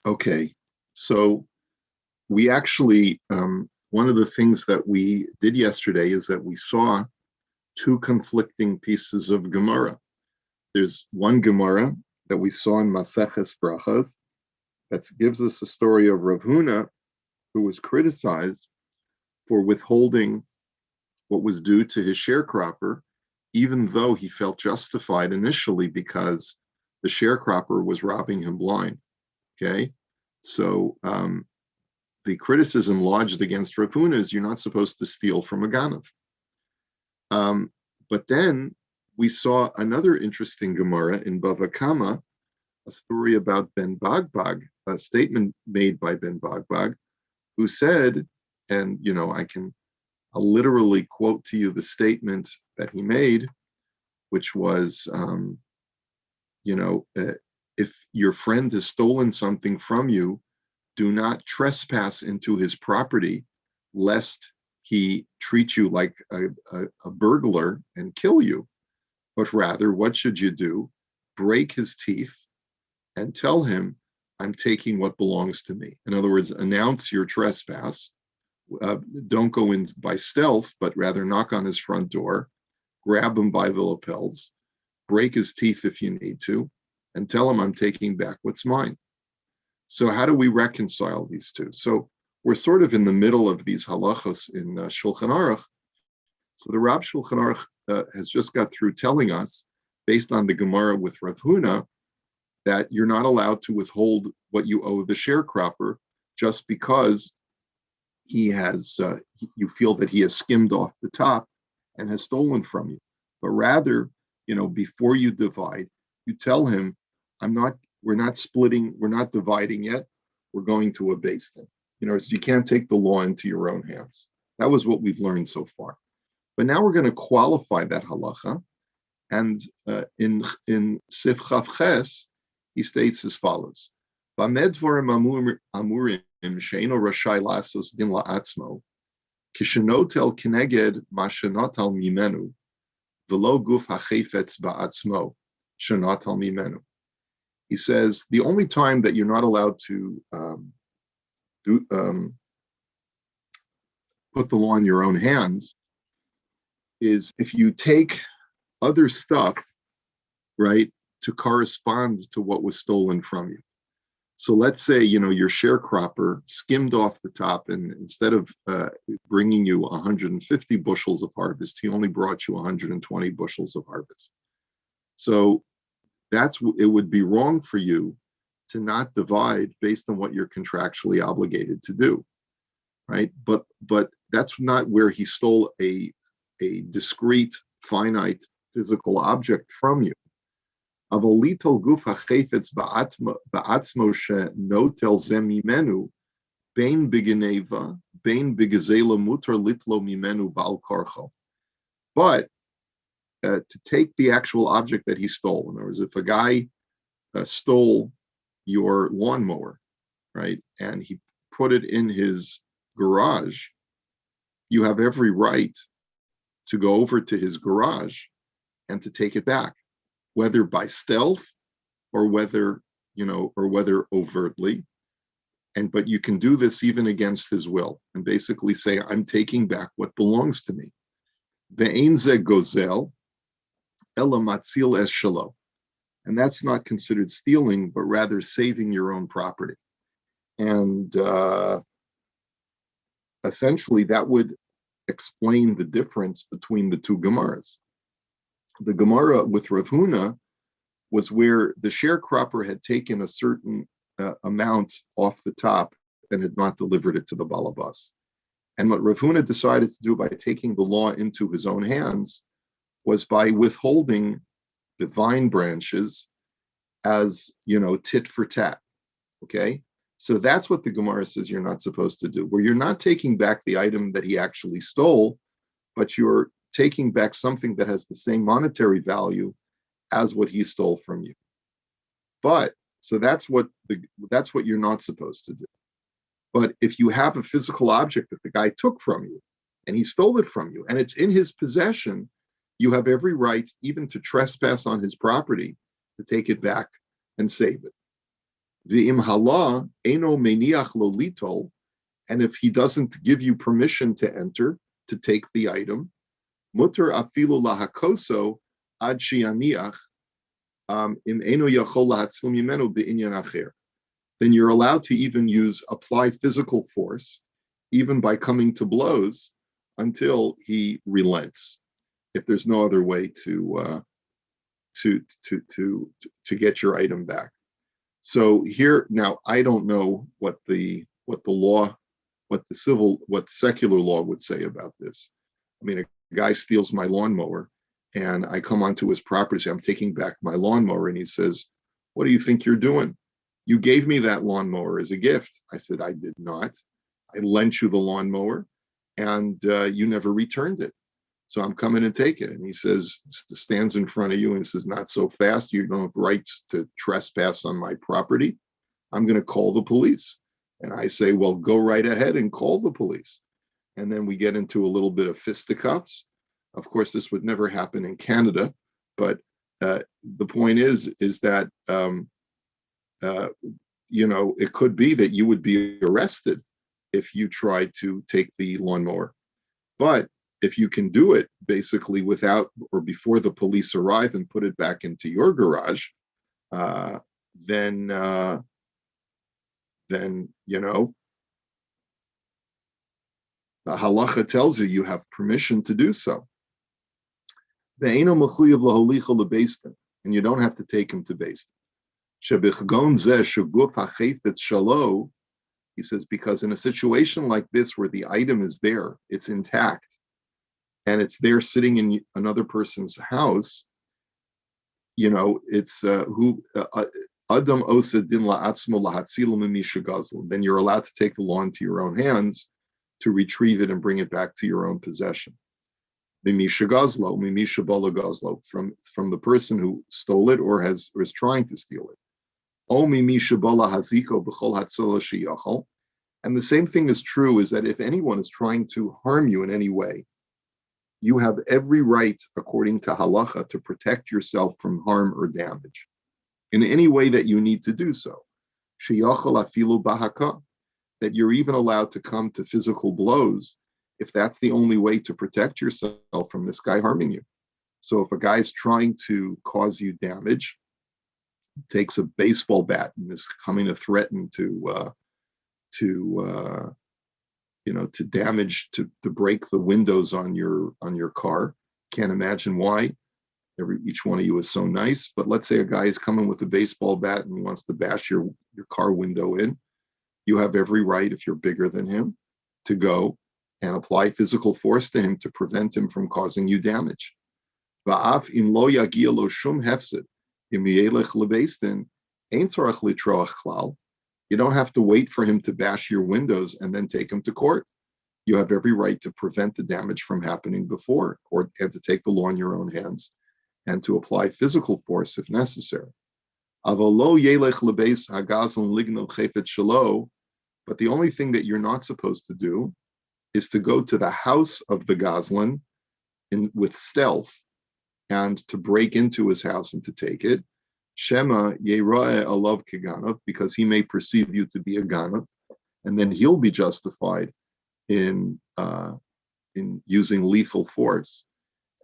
Okay, so we actually, one of the things that we did yesterday is that we saw two conflicting pieces of Gemara. There's one Gemara that we saw in Maseches Brachas that gives us a story of Rav Huna, who was criticized for withholding what was due to his sharecropper, even though he felt justified initially because the sharecropper was robbing him blind. Okay, so the criticism lodged against Rav Huna is you're not supposed to steal from a ganav. But then we saw another interesting Gemara in Bava Kama, a story about Ben Bagbag, a statement made by Ben Bagbag, who said, and I'll literally quote to you the statement that he made, which was, if your friend has stolen something from you, do not trespass into his property, lest he treat you like a burglar and kill you. But rather, what should you do? Break his teeth and tell him, I'm taking what belongs to me. In other words, announce your trespass. Don't go in by stealth, but rather knock on his front door, grab him by the lapels, break his teeth if you need to, and tell him I'm taking back what's mine. So how do we reconcile these two? So we're sort of in the middle of these halachos in Shulchan Aruch. So the Rab Shulchan Aruch has just got through telling us, based on the Gemara with Rav Huna, that you're not allowed to withhold what you owe the sharecropper just because he has, you feel that he has skimmed off the top and has stolen from you. But rather, before you divide, you tell him, we're not splitting, we're not dividing yet, we're going to a beis din. You can't take the law into your own hands. That was what we've learned so far. But now we're going to qualify that halacha. And in Sif Chaf Ches, he states as follows: Bamed dvarim amurim she'eno rashai lasos din la'atzmo, kishenotel kineged ma shenotal mimenu, v'lo guf hachefetz ba'atzmo shenotal mimenu. He says the only time that you're not allowed to put the law in your own hands is if you take other stuff, right, to correspond to what was stolen from you. So let's say, your sharecropper skimmed off the top, and instead of bringing you 150 bushels of harvest, he only brought you 120 bushels of harvest. So it would be wrong for you to not divide based on what you're contractually obligated to do, right? But that's not where he stole a discrete, finite physical object from you. Avolitol guf hachefetz ba'atzmo shenotel ze mimenu bein bigeneva bein bigezela mutar litlo mimenu bal karcho. But to take the actual object that he stole, in other words, if a guy stole your lawnmower, right, and he put it in his garage, you have every right to go over to his garage and to take it back, whether by stealth or whether overtly. But you can do this even against his will and basically say, I'm taking back what belongs to me. Ve'ein ze gozel ela matzil es shelo. And that's not considered stealing, but rather saving your own property. And essentially that would explain the difference between the two Gemaras. The Gemara with Rav Huna was where the sharecropper had taken a certain amount off the top and had not delivered it to the balabas. And what Rav Huna decided to do by taking the law into his own hands was by withholding the vine branches as, tit for tat, okay? So that's what the Gemara says you're not supposed to do, where you're not taking back the item that he actually stole, but you're taking back something that has the same monetary value as what he stole from you. So that's what you're not supposed to do. But if you have a physical object that the guy took from you and he stole it from you and it's in his possession, you have every right even to trespass on his property to take it back and save it. V'im hala eno meniach lo litol, and if he doesn't give you permission to enter, to take the item, mutter afilu lahakoso ad shianiach im eno yachol lahatzil mimenu be'inyan acher. Then you're allowed to even apply physical force, even by coming to blows, until he relents. If there's no other way to get your item back. So here now, I don't know what the law, what secular law would say about this. I mean, a guy steals my lawnmower, and I come onto his property, say, I'm taking back my lawnmower, and he says, "What do you think you're doing? You gave me that lawnmower as a gift." I said, "I did not. I lent you the lawnmower, and you never returned it. So I'm coming to take it." And he says, stands in front of you and says, "Not so fast. You don't have rights to trespass on my property. I'm going to call the police." And I say, "Well, go right ahead and call the police." And then we get into a little bit of fisticuffs. Of course, this would never happen in Canada, but the point is that it could be that you would be arrested if you try to take the lawnmower. But if you can do it basically without or before the police arrive and put it back into your garage, uh, then the halacha tells you have permission to do so. And you don't have to take him to Beis Din. He says, because in a situation like this where the item is there, it's intact, and it's there sitting in another person's house, it's who Adam osa din la'atzmo lahatzilu mimisha gazlan. Then you're allowed to take the law into your own hands to retrieve it and bring it back to your own possession. Mimisha gazlo, mimisha bala gazlo, from the person who stole it or is trying to steal it. O mimisha bala haziko b'chol hatzala sheyachol. And the same thing is true, is that if anyone is trying to harm you in any way, you have every right, according to halacha, to protect yourself from harm or damage in any way that you need to do so. Sheyachol afilu bahaka, that you're even allowed to come to physical blows if that's the only way to protect yourself from this guy harming you. So if a guy's trying to cause you damage, takes a baseball bat and is coming to threaten to damage, to break the windows on your car. Can't imagine why. Each one of you is so nice, but let's say a guy is coming with a baseball bat and he wants to bash your car window in. You have every right, if you're bigger than him, to go and apply physical force to him to prevent him from causing you damage. Va'af im lo yagia lo shum hefsed im yelech lebeis din ein tzarach litroach klal. You don't have to wait for him to bash your windows and then take him to court. You have every right to prevent the damage from happening before, and to take the law in your own hands and to apply physical force if necessary. Avolo yelech lebeis hagazon lignol chefet shelo. But the only thing that you're not supposed to do is to go to the house of the Gazlan with stealth and to break into his house and to take it. Shema Yerae alav keganav, because he may perceive you to be a ganav, and then he'll be justified in using lethal force.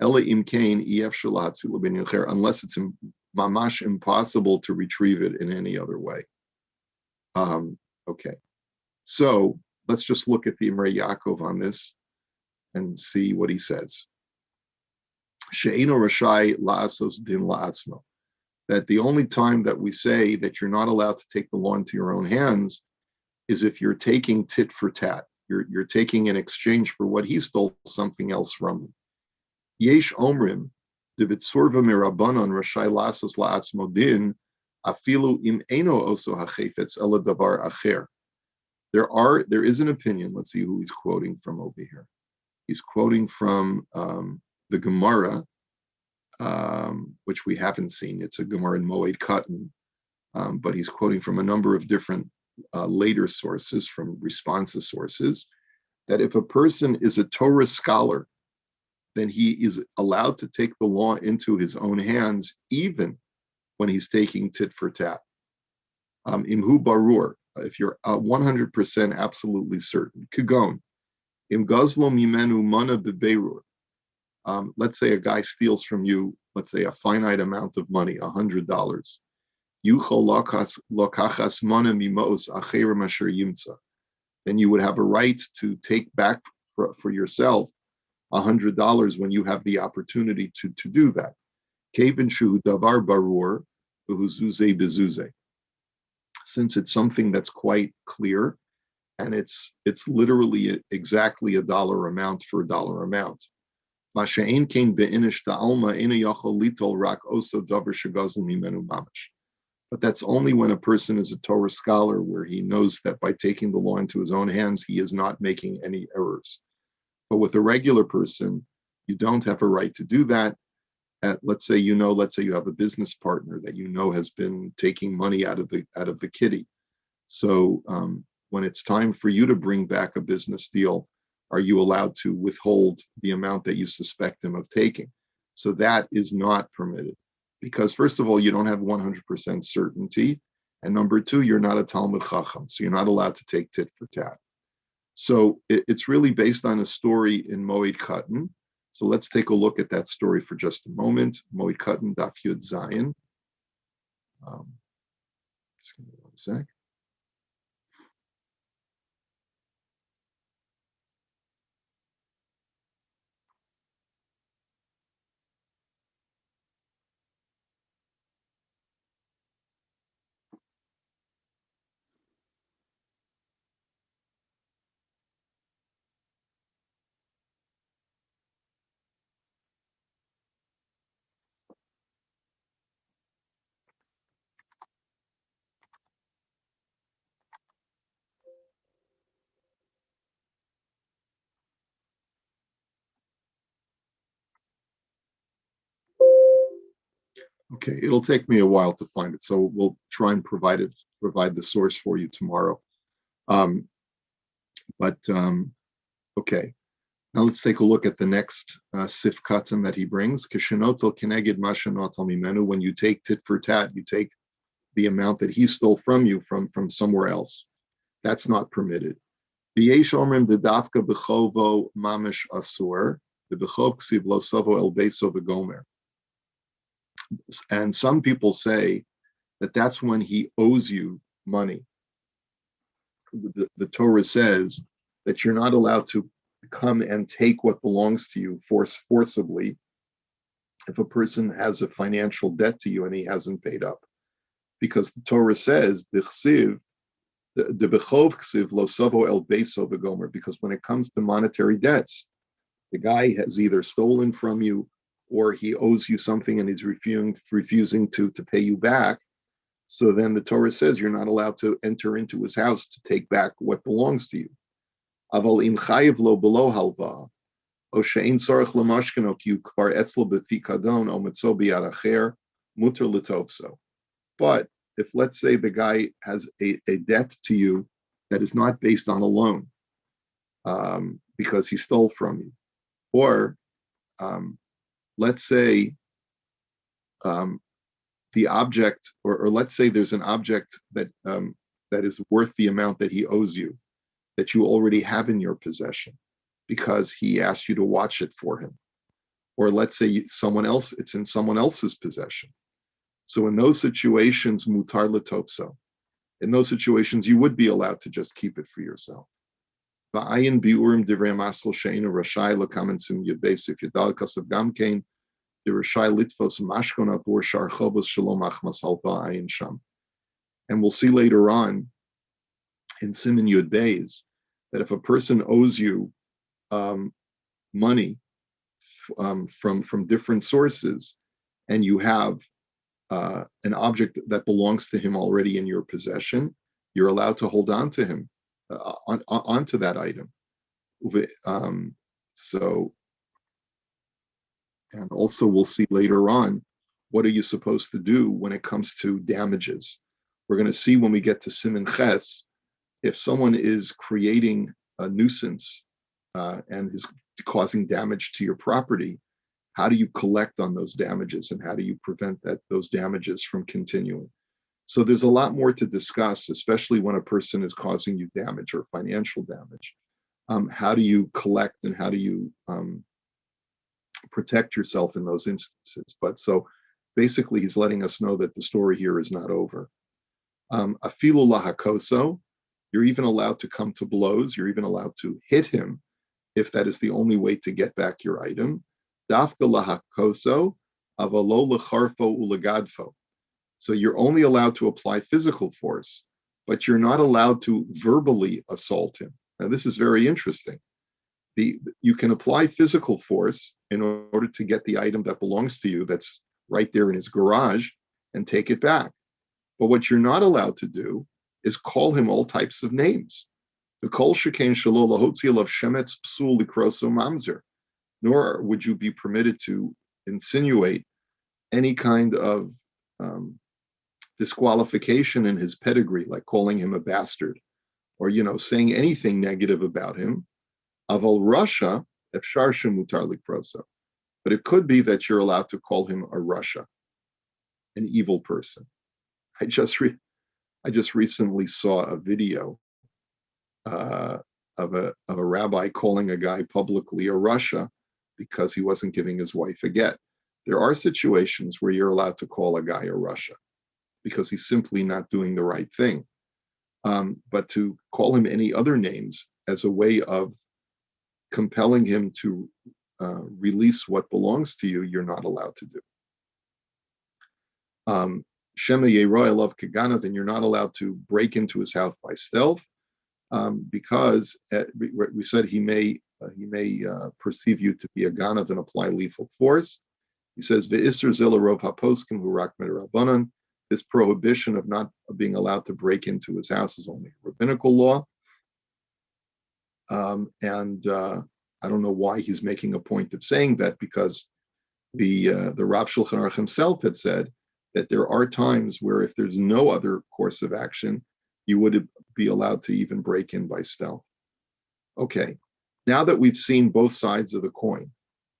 Ela imkain ef shalatzilu ben yocher, unless it's mamash impossible to retrieve it in any other way. Okay. So let's just look at the Imrei Yaakov on this and see what he says. She'eino rashai la'asos din la'atzmo. That the only time that we say that you're not allowed to take the law into your own hands is if you're taking tit for tat. You're taking in exchange for what he stole something else from him. Yesh omrim devitzurva mirabanan rashai la'asos la'atzmo din afilu im eno oso hachefetz ela davar acher. There is an opinion. Let's see who he's quoting from over here. He's quoting from the Gemara, which we haven't seen. It's a Gemara in Moed Katan, but he's quoting from a number of different later sources, from responsive sources, that if a person is a Torah scholar, then he is allowed to take the law into his own hands, even when he's taking tit for tat. Imhu barur, if you're 100% absolutely certain. Kagon, im gazlo mimenu mana beberur. Let's say a guy steals from you, let's say a finite amount of money, $100. Lokachas mana mimos acherim asher yimtza. Then you would have a right to take back for yourself $100 when you have the opportunity to do that. Kevin shu davar barur behuzuze bezuze. Since it's something that's quite clear, and it's literally exactly a dollar amount for a dollar amount. But that's only when a person is a Torah scholar, where he knows that by taking the law into his own hands, he is not making any errors. But with a regular person, you don't have a right to do that. Let's say you have a business partner that you know has been taking money out of the kitty. So when it's time for you to bring back a business deal, are you allowed to withhold the amount that you suspect him of taking? So that is not permitted, because first of all, you don't have 100% certainty, and number two, you're not a Talmud Chacham, so you're not allowed to take tit for tat. So it's really based on a story in Moed Katan. So let's take a look at that story for just a moment. Moed Katan Daf Yud Zayin. Just give me one sec. Okay, it'll take me a while to find it, so we'll try and provide the source for you tomorrow. But okay, now let's take a look at the next sif katan that he brings. Kishenotel keneged mashanotel mimenu. When you take tit for tat, you take the amount that he stole from you from somewhere else. That's not permitted. V'yesh omrim dedafka b'chovo mamish asur. The b'chov ksiv lo sovo el beso v'gomer. And some people say that that's when he owes you money. The Torah says that you're not allowed to come and take what belongs to you forcibly if a person has a financial debt to you and he hasn't paid up. Because the Torah says, the bechov ksiv lo savo el beso v'gomer, because when it comes to monetary debts, the guy has either stolen from you or he owes you something and he's refusing to pay you back. So then the Torah says you're not allowed to enter into his house to take back what belongs to you. Aval im chayiv lo below halva, o she'ein tzarich lemashkeno ki kvar etzlo befikadon o metzo biyad acher, muter litovso. But if, let's say, the guy has a debt to you that is not based on a loan, because he stole from you, or let's say the object, or let's say there's an object that is worth the amount that he owes you, that you already have in your possession, because he asked you to watch it for him, or let's say it's in someone else's possession. So in those situations, mutar letopso. In those situations, you would be allowed to just keep it for yourself. Va'ayin biurim divrei maskel she'enu rashai lekamen sim yud beis if yadal kasav gamkein the rashai litvos mashkon avur shar chovos shalom achmas halva ayin sham. And we'll see later on in Siman Yud Beis that if a person owes you money from different sources, and you have an object that belongs to him already in your possession, you're allowed to hold on to him, onto that item. So, and also we'll see later on, what are you supposed to do when it comes to damages? We're going to see when we get to Siman Ches, if someone is creating a nuisance and is causing damage to your property, how do you collect on those damages, and how do you prevent those damages from continuing? So there's a lot more to discuss, especially when a person is causing you damage or financial damage. How do you collect and how do you protect yourself in those instances? But so basically, he's letting us know that the story here is not over. Afilu lahakoso, you're even allowed to come to blows. You're even allowed to hit him if that is the only way to get back your item. Dafka lahakoso, avalo lecharfo ulagadfo. So you're only allowed to apply physical force, but you're not allowed to verbally assault him. Now, this is very interesting. You can apply physical force in order to get the item that belongs to you that's right there in his garage and take it back. But what you're not allowed to do is call him all types of names. The kol shekain shelo lahotzi of shemetz psul likroso mamzer. Nor would you be permitted to insinuate any kind of disqualification in his pedigree, like calling him a bastard, or saying anything negative about him. Aval Russia, efshar shemutar likroso. But it could be that you're allowed to call him a Russia, an evil person. I just recently saw a video of a rabbi calling a guy publicly a Russia because he wasn't giving his wife a get. There are situations where you're allowed to call a guy a Russia because he's simply not doing the right thing. But to call him any other names as a way of compelling him to release what belongs to you, you're not allowed to do. Shema Yeroy love Kaganav, and you're not allowed to break into his house by stealth, because we said he may perceive you to be a ganav and apply lethal force. He says ve'isr zilarov haposkim hurak mederabanan. This prohibition of not being allowed to break into his house is only a rabbinical law, and I don't know why he's making a point of saying that, because the Rav Shulchan Aruch himself had said that there are times where if there's no other course of action, you would be allowed to even break in by stealth. Okay, now that we've seen both sides of the coin,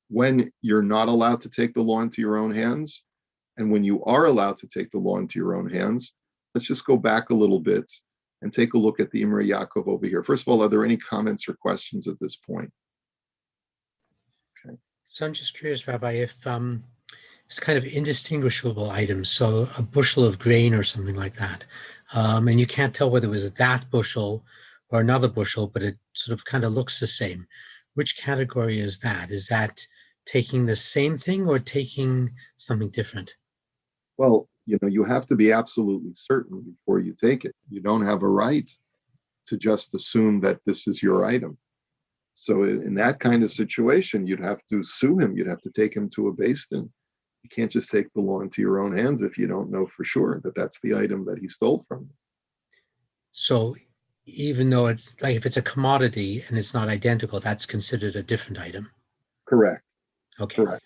when you're not allowed to take the law into your own hands, and when you are allowed to take the law into your own hands, let's just go back a little bit and take a look at the Imrei Yaakov over here. First of all, are there any comments or questions at this point? Okay. So I'm just curious, Rabbi, if it's kind of indistinguishable items, so a bushel of grain or something like that, and you can't tell whether it was that bushel or another bushel, but it sort of kind of looks the same. Which category is that? Is that taking the same thing or taking something different? Well, you have to be absolutely certain before you take it. You don't have a right to just assume that this is your item. So in that kind of situation, you'd have to sue him. You'd have to take him to a beis din. You can't just take the law into your own hands if you don't know for sure that that's the item that he stole from you. So even though if it's a commodity and it's not identical, that's considered a different item. Correct. Okay. Correct.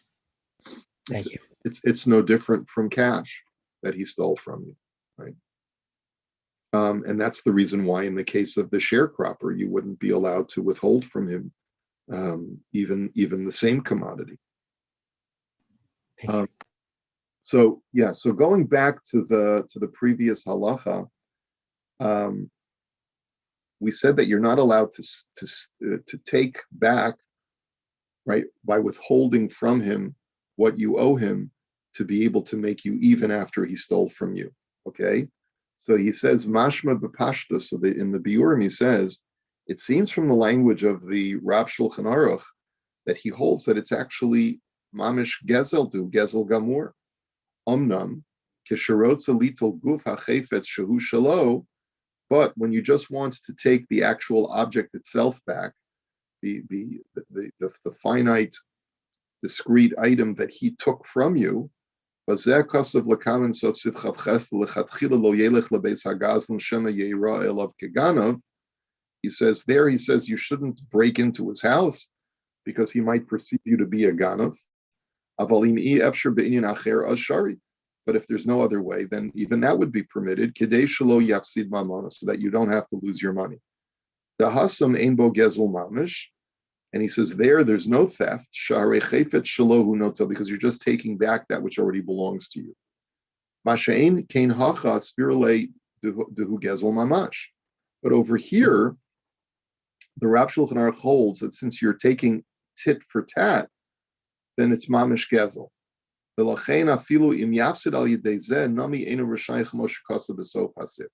Thank you. It's no different from cash that he stole from you, right? And that's the reason why, in the case of the sharecropper, you wouldn't be allowed to withhold from him even the same commodity. So going back to the previous halacha, we said that you're not allowed to take back, right, by withholding from him what you owe him, to be able to make you even after he stole from you. Okay, so he says mashma b'pashta. So in the biurim he says it seems from the language of the Rav Shulchan Aruch that he holds that it's actually mamish gezel gamur. Omnam kisharotza litol guf hachefetz shehu shalo. But when you just want to take the actual object itself back, the finite, discrete item that he took from you, he says you shouldn't break into his house because he might perceive you to be a ganav. But if there's no other way, then even that would be permitted, so that you don't have to lose your money. And he says there's no theft, because you're just taking back that which already belongs to you. Masha'ein kain hacha spirale dehu gezel mamash. But over here, the Rav Shulchan Aruch holds that since you're taking tit for tat, then it's mamish gezel. V'lachein afilu im yafsid al yedei zeh nami einu r'shayich moshe kasa b'sof hasif.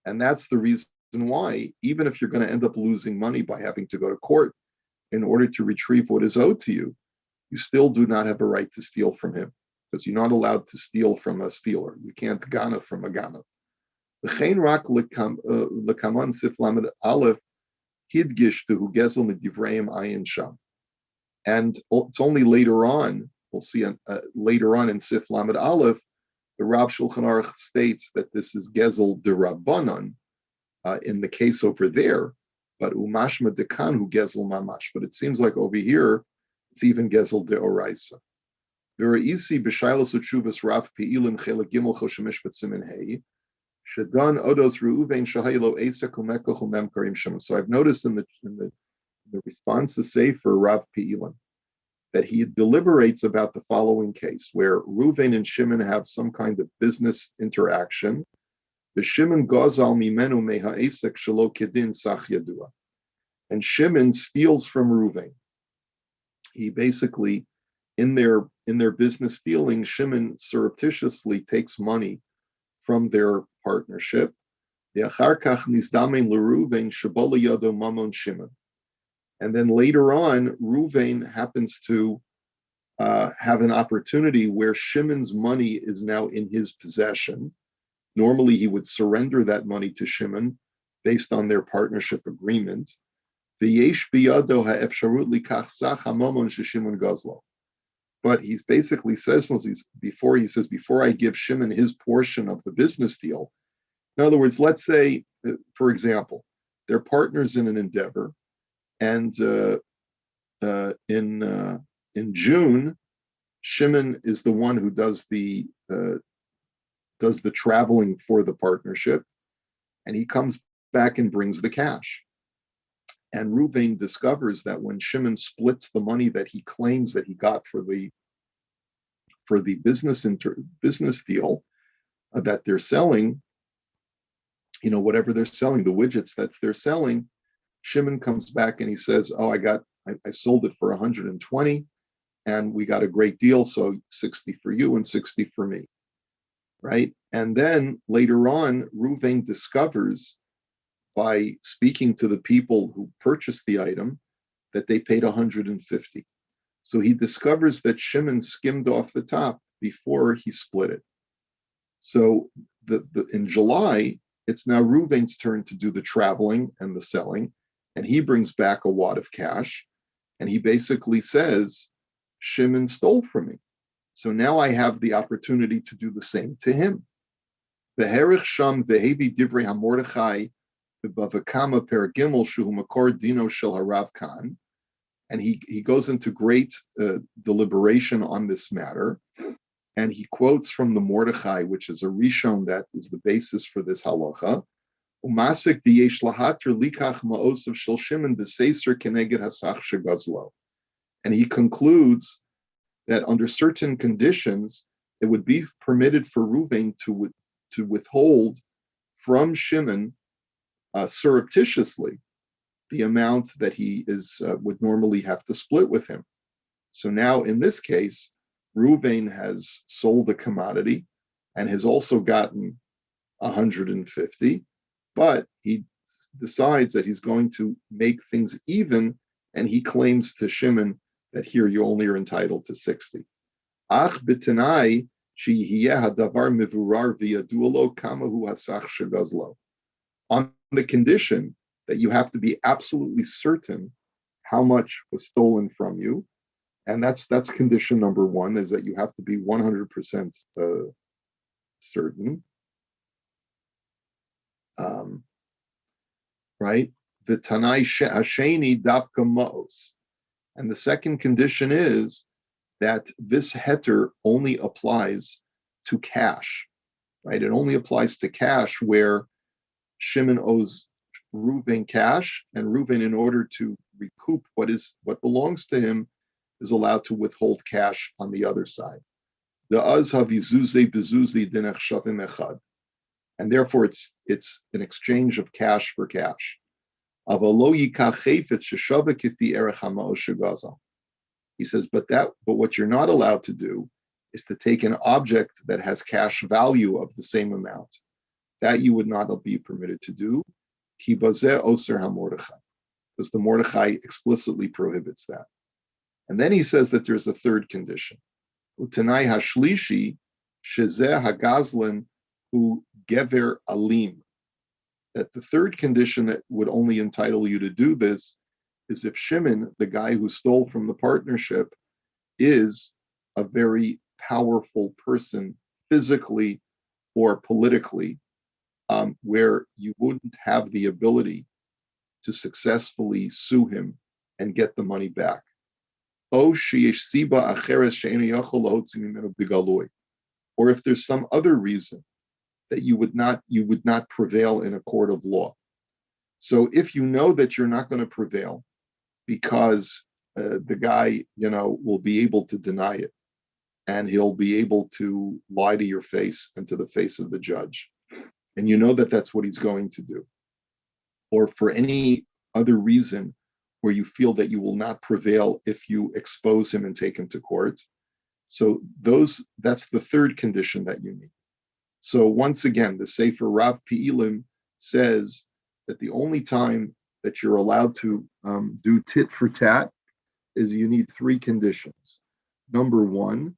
And that's the reason why, even if you're going to end up losing money by having to go to court in order to retrieve what is owed to you, you still do not have a right to steal from him, because you're not allowed to steal from a stealer. You can't ganav from a ganav. V'chein rak lekaman sif lamed aleph hidgish dehu gezel medivreim ayin sham. And it's only later on, we'll see later on in Sif Lamed Aleph, the Rav Shulchan Aruch states that this is gezel de Rabbanon in the case over there, but umashma dekan hu gezel mamash. But it seems like over here, it's even gezel de oraisa. V'reisi b'shailos utshuvas Rav Pe'ilim chelik gimel Choshen Mishpat simin hey shedan odos ruuvein shahaylo esa kumekoch umem karim shemon. So I've noticed in the response to Sefer Rav Pe'ilim that he deliberates about the following case, where Reuven and Shimon have some kind of business interaction. The Shimon gozal mimenu meha'esek shelo kedin sach yadua. And Shimon steals from Reuven. He basically, in their business dealing, Shimon surreptitiously takes money from their partnership. Ve'achar kach nizdamen l'Reuven shebo liyado mamon Shimon. And then later on, Reuven happens to have an opportunity where Shimon's money is now in his possession. Normally, he would surrender that money to Shimon based on their partnership agreement. But he basically says, before I give Shimon his portion of the business deal. In other words, let's say, for example, they're partners in an endeavor. And in June, Shimon is the one who does the traveling for the partnership, and he comes back and brings the cash. And Reuven discovers that when Shimon splits the money that he claims that he got for the business deal that they're selling, whatever they're selling, the widgets that they're selling. Shimon comes back and he says, "Oh, I sold it for 120, and we got a great deal. So 60 for you and 60 for me." Right? And then later on, Reuven discovers by speaking to the people who purchased the item that they paid 150. So he discovers that Shimon skimmed off the top before he split it. So in July, it's now Reuven's turn to do the traveling and the selling. And he brings back a wad of cash, and he basically says, Shimon stole from me. So now I have the opportunity to do the same to him. V'herich sham v'hevi divrei hamordechai v'bavakama peragimel shuhu makor dino shel harav kan. And he goes into great deliberation on this matter. And he quotes from the Mordechai, which is a Rishon that is the basis for this halacha. Umasik diyesh lahater likach ma'osav shel Shimon b'seiser keneged hasach shegazlo. And he concludes that under certain conditions, it would be permitted for Reuven to withhold from Shimon surreptitiously the amount that he would normally have to split with him. So now in this case, Reuven has sold a commodity and has also gotten 150, but he decides that he's going to make things even, and he claims to Shimon that here you only are entitled to 60. Ach b'tanai sheyeh hadavar mevurar v'yadulo kamahu hasach shegazlo. On the condition that you have to be absolutely certain how much was stolen from you. And that's condition number one, is that you have to be 100% certain. Right? The Tanai Hasheni Dafka Ma'os. And the second condition is that this heter only applies to cash, right? It only applies to cash where Shimon owes Reuven cash, and Reuven, in order to recoup what belongs to him, is allowed to withhold cash on the other side. The az havizuze bezuzi dinach shavim echad, and therefore it's an exchange of cash for cash. Avalo yikach chayfetz sheshava kifi erech hama'os shegazal. He says, but what you're not allowed to do is to take an object that has cash value of the same amount. That you would not be permitted to do. Ki bazeh oser hamordechai, because the Mordechai explicitly prohibits that. And then he says that there's a third condition. Utanai hashlishi shezeh hagazlan hu gever alim. That the third condition that would only entitle you to do this is if Shimon, the guy who stole from the partnership, is a very powerful person physically or politically, where you wouldn't have the ability to successfully sue him and get the money back. Or if there's some other reason that you would not prevail in a court of law. So if you know that you're not going to prevail because the guy, will be able to deny it, and he'll be able to lie to your face and to the face of the judge, and you know that that's what he's going to do, or for any other reason where you feel that you will not prevail if you expose him and take him to court. So that's the third condition that you need. So once again, the Sefer Rav Pi'ilim says that the only time that you're allowed to do tit for tat is you need three conditions. Number one,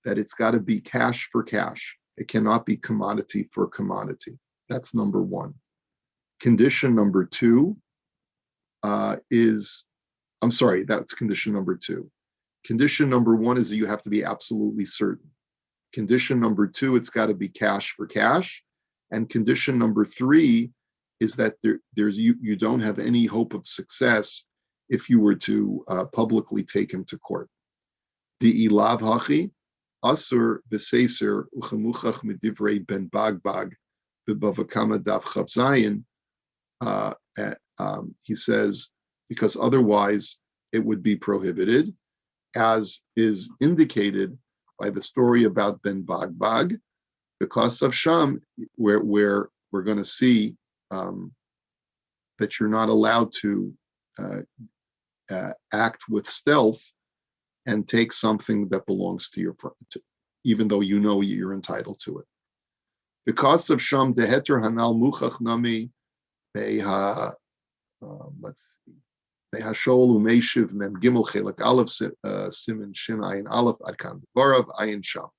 that it's got to be cash for cash. It cannot be commodity for commodity. That's number one. Condition number two that's condition number two. Condition number one is that you have to be absolutely certain. Condition number two, it's got to be cash for cash. And condition number three is that you don't have any hope of success if you were to publicly take him to court. The ilav hachi asur v'seiser uchemuchach medivrei ben bagbag b'bavakama daf chav zayin. He says, because otherwise it would be prohibited, as is indicated by the story about Ben Bagbag, because of Sham, where we're going to see that you're not allowed to act with stealth and take something that belongs to your friend, even though you know you're entitled to it. Because of Sham, deheter hanal muchach nami meha. Let's see. Mehashol umeishiv mem gimel chelak aleph simin shin ayin aleph adkan barav ayin sham.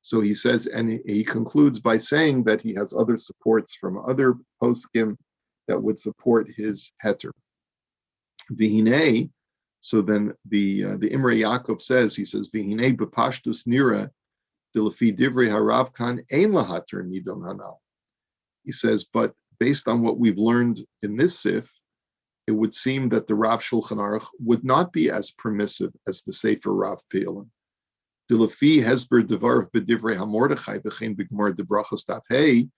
So he says, and he concludes by saying that he has other supports from other poskim that would support his heter. Vihine. So then the Imrei Yaakov says, he says, Vihine b'pashtus nira dilafi divrei harav kan ein lahater nidon hanal. He says, but based on what we've learned in this sif, it would seem that the Rav Shulchan Aruch would not be as permissive as the Sefer Rav Pi'ilim. Dilafi hesber devar b'divrei hamordechai v'chein b'gemar debrachos daf hey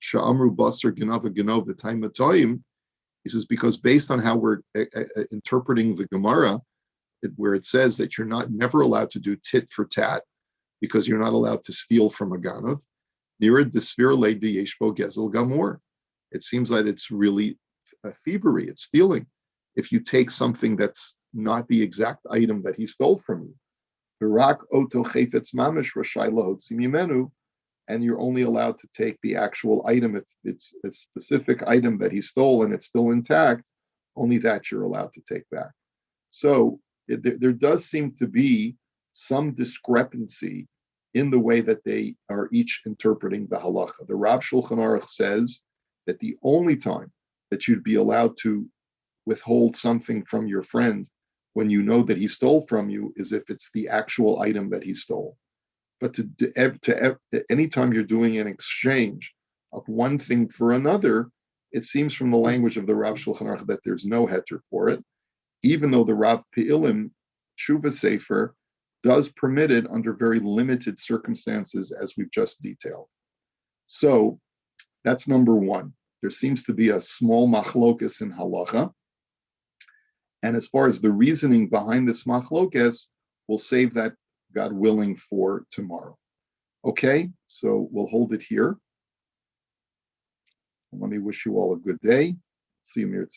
sha'amru basar genava genov v'tayim matoyim. He says, because based on how we're interpreting the Gemara, where it says that you're never allowed to do tit for tat because you're not allowed to steal from a ganav, nira desvir le deyeshbo gezel gamor. It seems like it's really thievery, it's stealing. If you take something that's not the exact item that he stole from you, Virak oto chayfetz mamish rashai lahotzi mimenu, and you're only allowed to take the actual item if it's a specific item that he stole and it's still intact. Only that you're allowed to take back. So there does seem to be some discrepancy in the way that they are each interpreting the halacha. The Rav Shulchan Aruch says that the only time that you'd be allowed to withhold something from your friend when you know that he stole from you is if it's the actual item that he stole. But anytime you're doing an exchange of one thing for another, it seems from the language of the Rav Shulchan Aruch that there's no heter for it, even though the Rav Pi'ilim Tshuva Sefer does permit it under very limited circumstances, as we've just detailed. So that's number one. There seems to be a small machlokas in halacha. And as far as the reasoning behind this machlokas, we'll save that God willing, for tomorrow. Okay, so we'll hold it here. Let me wish you all a good day. See you, Mir.